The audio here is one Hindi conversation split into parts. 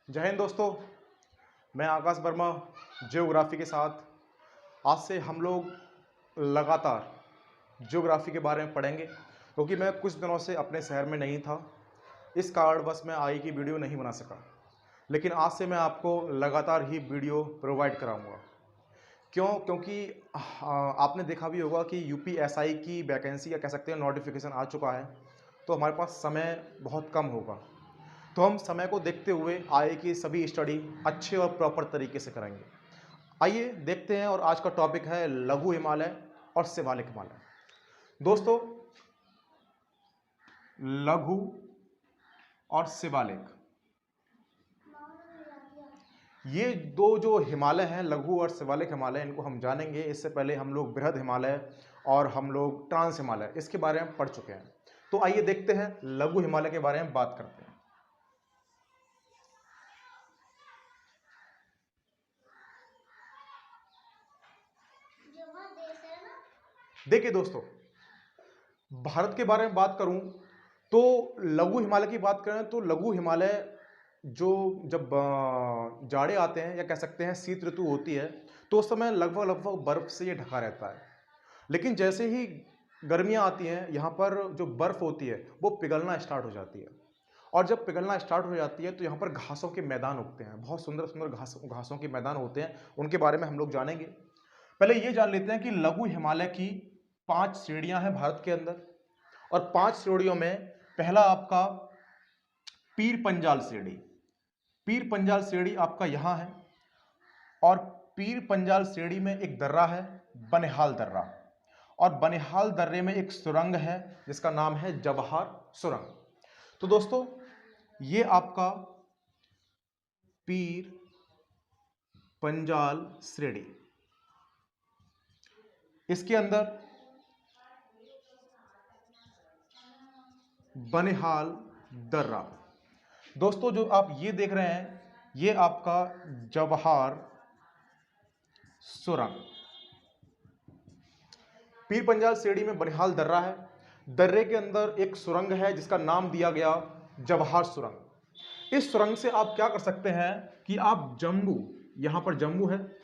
जय हिंद दोस्तों। मैं आकाश वर्मा ज्योग्राफी के साथ आज से हम लोग लगातार ज्योग्राफी के बारे में पढ़ेंगे, क्योंकि मैं कुछ दिनों से अपने शहर में नहीं था। इस कारणवश मैं आई की वीडियो नहीं बना सका, लेकिन आज से मैं आपको लगातार ही वीडियो प्रोवाइड कराऊंगा। क्यों? क्योंकि आपने देखा भी होगा कि यूपीएसआई की वैकेंसी या कह सकते हैं नोटिफिकेशन आ चुका है, तो हमारे पास समय बहुत कम होगा। तो हम समय को देखते हुए आगे की सभी स्टडी अच्छे और प्रॉपर तरीके से करेंगे। आइए देखते हैं, और आज का टॉपिक है लघु हिमालय और शिवालिक हिमालय। दोस्तों, लघु और शिवालिक, ये दो जो हिमालय हैं, लघु और शिवालिक हिमालय, इनको हम जानेंगे। इससे पहले हम लोग बृहद हिमालय और हम लोग ट्रांस हिमालय इसके बारे में पढ़ चुके हैं। तो आइए देखते हैं, लघु हिमालय के बारे में बात करते हैं। देखिए दोस्तों, भारत के बारे में बात करूं तो लघु हिमालय की बात करें तो लघु हिमालय जो जब जाड़े आते हैं या कह सकते हैं शीत ऋतु होती है, तो उस समय लगभग लगभग बर्फ से ये ढका रहता है। लेकिन जैसे ही गर्मियां आती हैं, यहाँ पर जो बर्फ होती है वो पिघलना स्टार्ट हो जाती है। और जब पिघलना स्टार्ट हो जाती है तो यहाँ पर घासों के मैदान उगते हैं, बहुत सुंदर सुंदर घासों के मैदान होते हैं। उनके बारे में हम लोग जानेंगे। पहले ये जान लेते हैं कि लघु हिमालय की 5 श्रेणियां हैं भारत के अंदर, और 5 श्रेणियों में पहला आपका पीर पंजाल श्रेणी। पीर पंजाल श्रेणी आपका यहां है, और पीर पंजाल श्रेणी में एक दर्रा है, बनिहाल दर्रा, और बनिहाल दर्रे में एक सुरंग है जिसका नाम है जवाहर सुरंग। तो दोस्तों, ये आपका पीर पंजाल श्रेणी, इसके अंदर बनिहाल दर्रा। दोस्तों, जो आप ये देख रहे हैं, ये आपका जवाहर सुरंग। पीर पंजाल श्रेणी में बनिहाल दर्रा है, दर्रे के अंदर एक सुरंग है जिसका नाम दिया गया जवाहर सुरंग। इस सुरंग से आप क्या कर सकते हैं कि आप जम्मू, यहां पर जम्मू है,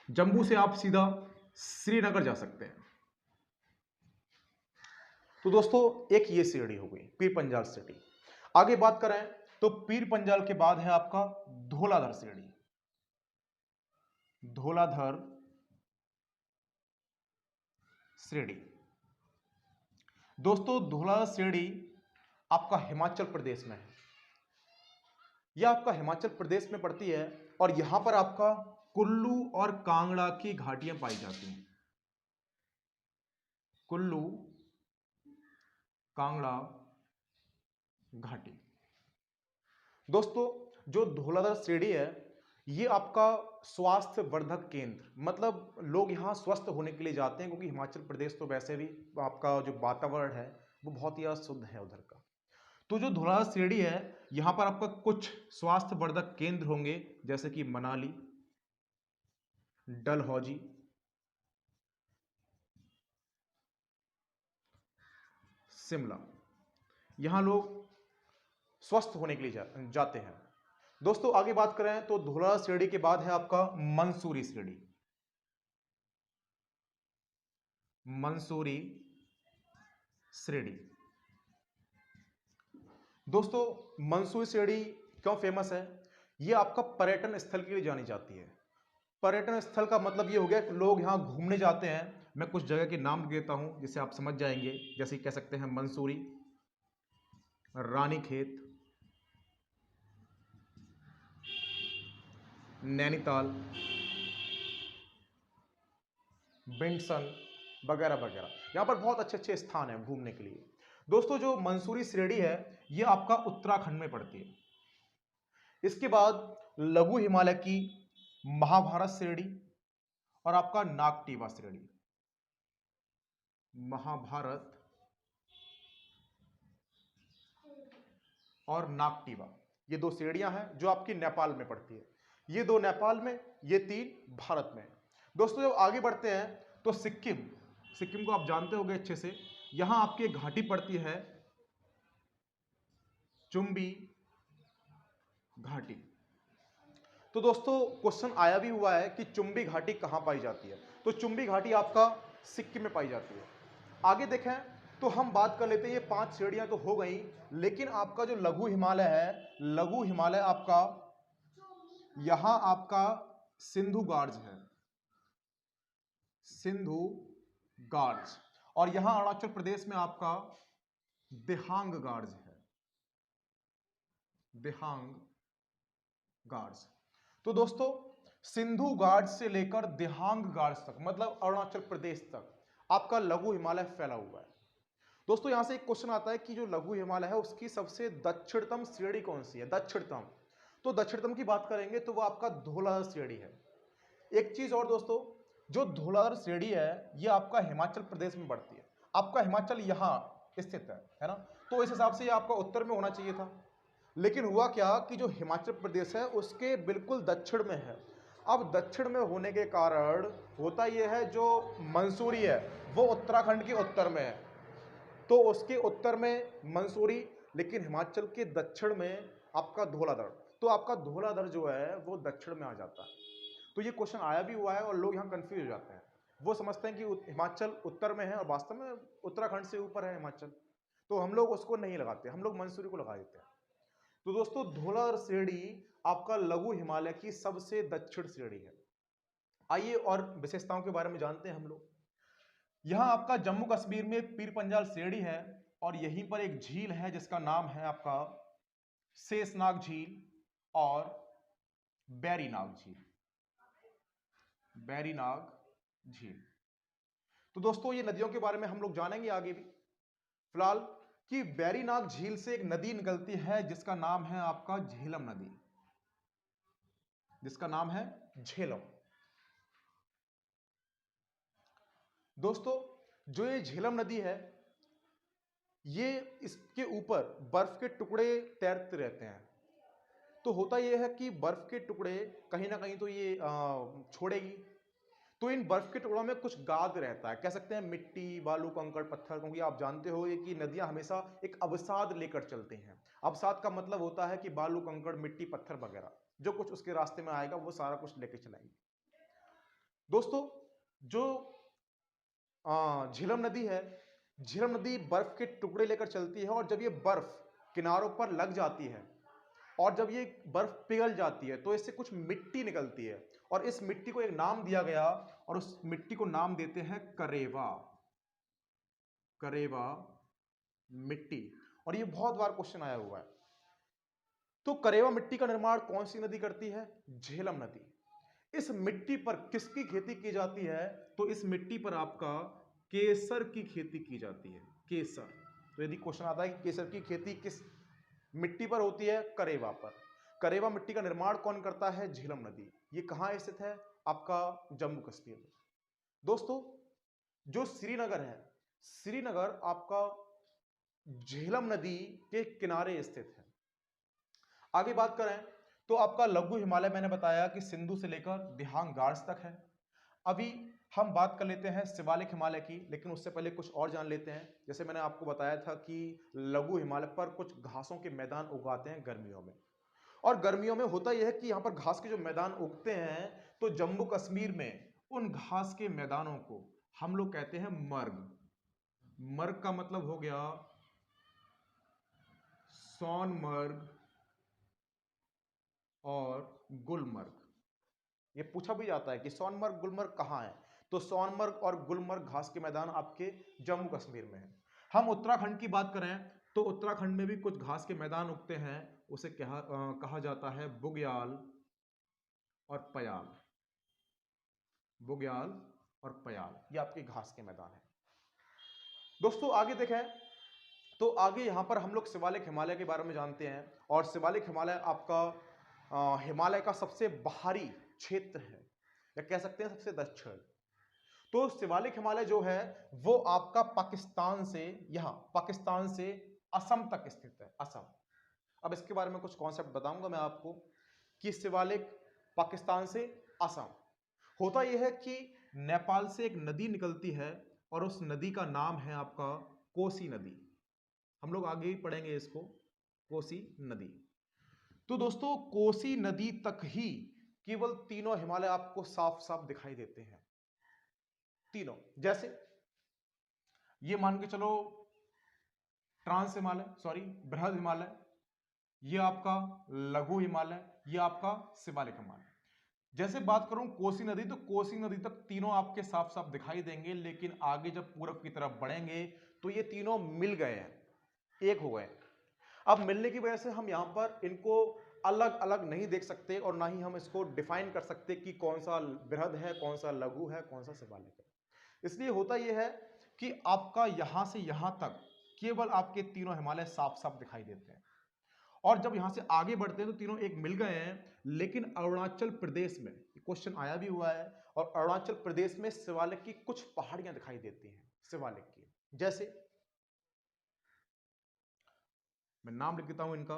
जम्मू से आप सीधा श्रीनगर जा सकते हैं। तो दोस्तों, एक ये श्रेणी हो गई पीर पंजाल श्रेणी। आगे बात करें तो पीर पंजाल के बाद है आपका धौलाधर श्रेणी। धौलाधर श्रेणी, दोस्तों धौलाधर श्रेणी आपका हिमाचल प्रदेश में है। यह आपका हिमाचल प्रदेश में पड़ती है, और यहां पर आपका कुल्लू और कांगड़ा की घाटियां पाई जाती हैं। कुल्लू कांगड़ा घाटी। दोस्तों, जो धौलाधर श्रेणी है, ये आपका स्वास्थ्य वर्धक केंद्र, मतलब लोग यहाँ स्वस्थ होने के लिए जाते हैं, क्योंकि हिमाचल प्रदेश तो वैसे भी आपका जो वातावरण है वो बहुत ही शुद्ध है उधर का। तो जो धौलाधर श्रेणी है, यहाँ पर आपका कुछ स्वास्थ्य वर्धक केंद्र होंगे, जैसे कि मनाली, डलहौजी, शिमला। यहाँ लोग स्वस्थ होने के लिए जाते हैं। दोस्तों, आगे बात करें तो धौलाधर श्रेणी के बाद है आपका मंसूरी श्रेणी। मंसूरी श्रेणी, दोस्तों मंसूरी श्रेणी क्यों फेमस है? ये आपका पर्यटन स्थल के लिए जानी जाती है। पर्यटन स्थल का मतलब ये हो गया कि लोग यहाँ घूमने जाते हैं। मैं कुछ जगह के नाम देता हूं जिससे आप समझ जाएंगे, जैसे कह सकते हैं मंसूरी, रानीखेत, नैनीताल, बिंडसन वगैरह वगैरह। यहाँ पर बहुत अच्छे अच्छे स्थान हैं घूमने के लिए। दोस्तों, जो मंसूरी श्रेणी है ये आपका उत्तराखंड में पड़ती है। इसके बाद लघु हिमालय की महाभारत श्रेणी और आपका नागटीवा श्रेणी। महाभारत और नागटीवा, ये दो श्रेणियां हैं जो आपकी नेपाल में पड़ती है। ये दो नेपाल में, ये 3 भारत में। दोस्तों, जब आगे बढ़ते हैं तो सिक्किम, सिक्किम को आप जानते होंगे अच्छे से। यहां आपकी एक घाटी पड़ती है, चुम्बी घाटी। तो दोस्तों क्वेश्चन आया भी हुआ है कि चुंबी घाटी कहां पाई जाती है, तो चुंबी घाटी आपका सिक्किम में पाई जाती है। आगे देखें तो हम बात कर लेते हैं, ये 5 श्रेणियां तो हो गई, लेकिन आपका जो लघु हिमालय है, लघु हिमालय आपका यहां आपका सिंधु गार्ज है, सिंधु गार्ज, और यहां अरुणाचल प्रदेश में आपका दिहांग गार्ज है, दिहांग गार्ज। तो दोस्तों सिंधु गार्ज से लेकर दिहांग गार्ज तक, मतलब अरुणाचल प्रदेश तक आपका लघु हिमालय फैला हुआ है। दोस्तों यहां से एक क्वेश्चन आता है कि जो लघु हिमालय है उसकी सबसे दक्षिणतम श्रेणी कौन सी है, दक्षिणतम। तो दक्षिणतम की बात करेंगे तो वो आपका धौलाधार श्रेणी है। एक चीज और दोस्तों, जो धौलाधार श्रेणी है ये आपका हिमाचल प्रदेश में पड़ती है, आपका हिमाचल यहां स्थित है ना, तो इस हिसाब से ये आपका उत्तर में होना चाहिए था। लेकिन हुआ क्या कि जो हिमाचल प्रदेश है उसके बिल्कुल दक्षिण में है। अब दक्षिण में होने के कारण होता यह है, जो मंसूरी है वो उत्तराखंड के उत्तर में है, तो उसके उत्तर में मंसूरी, लेकिन हिमाचल के दक्षिण में आपका धौलाधार, तो आपका धौलाधार जो है वो दक्षिण में आ जाता है। तो ये क्वेश्चन आया भी हुआ है और लोग यहाँ कंफ्यूज हो जाते हैं, वो समझते हैं कि हिमाचल उत्तर में है और वास्तव में उत्तराखंड से ऊपर है हिमाचल, तो हम लोग उसको नहीं लगाते, हम लोग मंसूरी को लगा देते हैं। तो दोस्तों धौलाधार श्रेणी आपका लघु हिमालय की सबसे दक्षिण श्रेणी है। आइए और विशेषताओं के बारे में जानते हैं हम लोग। यहां आपका जम्मू कश्मीर में पीर पंजाल श्रेणी है, और यहीं पर एक झील है जिसका नाम है आपका शेषनाग झील और बैरीनाग झील, बैरीनाग झील। तो दोस्तों ये नदियों के बारे में हम लोग जानेंगे आगे भी। फिलहाल कि बैरीनाग झील से एक नदी निकलती है जिसका नाम है आपका झेलम नदी, जिसका नाम है झेलम। दोस्तों जो ये झेलम नदी है, ये इसके ऊपर बर्फ के टुकड़े तैरते रहते हैं। तो होता यह है कि बर्फ के टुकड़े कहीं ना कहीं तो ये छोड़ेगी, तो इन बर्फ के टुकड़ों में कुछ गाद रहता है, कह सकते हैं मिट्टी, बालू, कंकड़, पत्थर, क्योंकि आप जानते हो कि नदियां हमेशा एक अवसाद लेकर चलती हैं। अवसाद का मतलब होता है कि बालू, कंकड़, मिट्टी, पत्थर वगैरह जो कुछ उसके रास्ते में आएगा वो सारा कुछ लेके चलाएंगे। दोस्तों जो झेलम नदी है, झेलम नदी बर्फ के टुकड़े लेकर चलती है, और जब ये बर्फ किनारों पर लग जाती है और जब ये बर्फ पिघल जाती है तो इससे कुछ मिट्टी निकलती है, और इस मिट्टी को एक नाम दिया गया, और उस मिट्टी को नाम देते हैं करेवा, करेवा मिट्टी। और ये बहुत बार क्वेश्चन आया हुआ है। तो करेवा मिट्टी का निर्माण कौन सी नदी करती है, झेलम नदी। इस मिट्टी पर किसकी खेती की जाती है, तो इस मिट्टी पर आपका केसर की खेती की जाती है, केसर। तो यदि क्वेश्चन आता है कि केसर की खेती किस मिट्टी पर होती है, करेवा पर। करेवा मिट्टी का निर्माण कौन करता है, झेलम नदी। ये कहां स्थित है, आपका जम्मू कश्मीर में। दोस्तों जो श्रीनगर है, श्रीनगर आपका झेलम नदी के किनारे स्थित है। आगे बात करें तो आपका लघु हिमालय मैंने बताया कि सिंधु से लेकर दिहांग गार्स तक है। अभी हम बात कर लेते हैं शिवालिक हिमालय की, लेकिन उससे पहले कुछ और जान लेते हैं। जैसे मैंने आपको बताया था कि लघु हिमालय पर कुछ घासों के मैदान उगाते हैं गर्मियों में, और गर्मियों में होता यह है कि यहाँ पर घास के जो मैदान उगते हैं, तो जम्मू कश्मीर में उन घास के मैदानों को हम लोग कहते हैं मर्ग। मर्ग का मतलब हो गया सोनमर्ग और गुलमर्ग। ये पूछा भी जाता है कि सोनमर्ग गुलमर्ग कहाँ है, तो सोनमर्ग और गुलमर्ग घास के मैदान आपके जम्मू कश्मीर में है। हम उत्तराखंड की बात करें तो उत्तराखंड में भी कुछ घास के मैदान उगते हैं, उसे कहा जाता है बुग्याल और पयाल, बुग्याल और पयाल, ये आपके घास के मैदान है। दोस्तों आगे देखें तो आगे यहां पर हम लोग शिवालिक हिमालय के बारे में जानते हैं, और शिवालिक हिमालय आपका हिमालय का सबसे बाहरी क्षेत्र है, या कह सकते हैं सबसे दक्षिण। तो शिवालिक हिमालय जो है वो आपका पाकिस्तान से, यहां पाकिस्तान से असम तक स्थित है, असम। अब इसके बारे में कुछ कॉन्सेप्ट बताऊंगा मैं आपको कि शिवालिक पाकिस्तान से असम। होता यह है कि नेपाल से एक नदी निकलती है, और उस नदी का नाम है आपका कोसी नदी। हम लोग आगे ही पढ़ेंगे इसको, कोसी नदी। तो दोस्तों कोसी नदी तक ही केवल तीनों हिमालय आपको साफ साफ दिखाई देते हैं। तीनों, जैसे ये मान के चलो ट्रांस हिमालय, सॉरी बृहद हिमालय, ये आपका लघु हिमालय, ये आपका शिवालिक हिमालय। जैसे बात करूं कोसी नदी, तो कोसी नदी तक तीनों आपके साफ साफ दिखाई देंगे, लेकिन आगे जब पूरब की तरफ बढ़ेंगे तो ये तीनों मिल गए हैं, एक हो गए। अब मिलने की वजह से हम यहां पर इनको अलग अलग नहीं देख सकते और ना ही हम इसको डिफाइन कर सकते कि कौन सा बृहद है, कौन सा लघु है, कौन सा शिवालिक है। इसलिए होता यह है कि आपका यहां से यहां तक केवल आपके तीनों हिमालय साफ साफ दिखाई देते हैं, और जब यहां से आगे बढ़ते हैं तो तीनों एक मिल गए हैं। लेकिन अरुणाचल प्रदेश में क्वेश्चन आया भी हुआ है, और अरुणाचल प्रदेश में शिवालिक की कुछ पहाड़ियां दिखाई देती हैं शिवालिक की। जैसे मैं नाम लिख देता हूं इनका,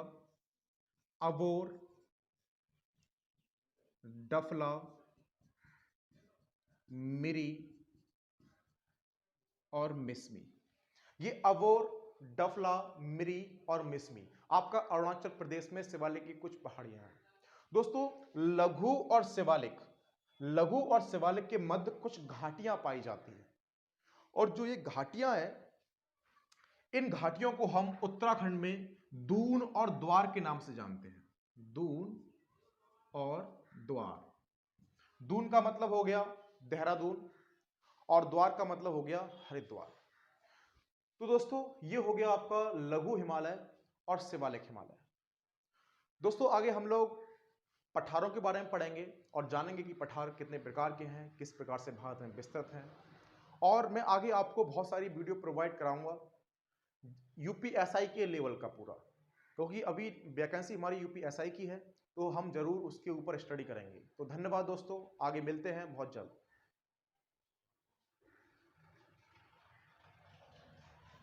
अबोर, डफला, मिरी और मिसमी। ये अबोर, डफला, मिरी और मिसमी आपका अरुणाचल प्रदेश में शिवालिक की कुछ पहाड़ियां हैं। दोस्तों लघु और शिवालिक, लघु और शिवालिक के मध्य कुछ घाटियां पाई जाती हैं, और जो ये घाटियां हैं, इन घाटियों को हम उत्तराखंड में दून और द्वार के नाम से जानते हैं। दून और द्वार। दून का मतलब हो गया देहरादून, और द्वार का मतलब हो गया हरिद्वार। तो दोस्तों ये हो गया आपका लघु हिमालय और शिवालिक हिमालय। दोस्तों आगे हम लोग पठारों के बारे में पढ़ेंगे और जानेंगे कि पठार कितने प्रकार के हैं, किस प्रकार से भारत में विस्तृत हैं, और मैं आगे आपको बहुत सारी वीडियो प्रोवाइड कराऊंगा यूपीएसआई के लेवल का पूरा, क्योंकि अभी वैकेंसी हमारी यूपीएसआई की है, तो हम जरूर उसके ऊपर स्टडी करेंगे। तो धन्यवाद दोस्तों, आगे मिलते हैं बहुत जल्द।